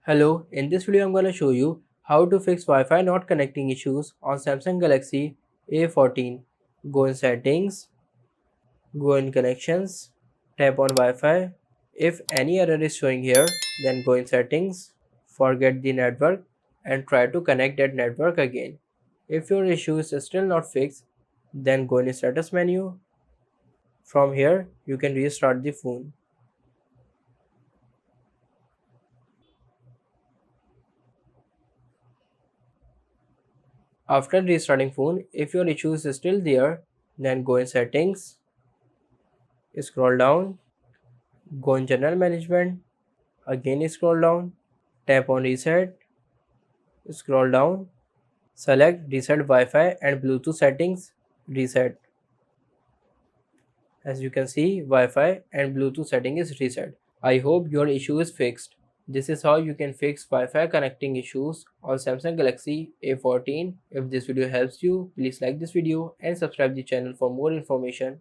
Hello, in this video I'm going to show you how to fix Wi-Fi not connecting issues on Samsung Galaxy A14. Go in settings, go in connections, tap on Wi-Fi. If any error is showing here, then go in settings, forget the network and try to connect that network again. If your issue is still not fixed, then go in status menu. From here, you can restart the phone. After restarting phone, if your issue is still there, then go in settings, scroll down, go in general management, again scroll down, tap on reset, scroll down, select reset Wi-Fi and Bluetooth settings, reset. As you can see, Wi-Fi and Bluetooth setting is reset. I hope your issue is fixed. This is how you can fix Wi-Fi connecting issues on Samsung Galaxy A14. If this video helps you, please like this video and subscribe the channel for more information.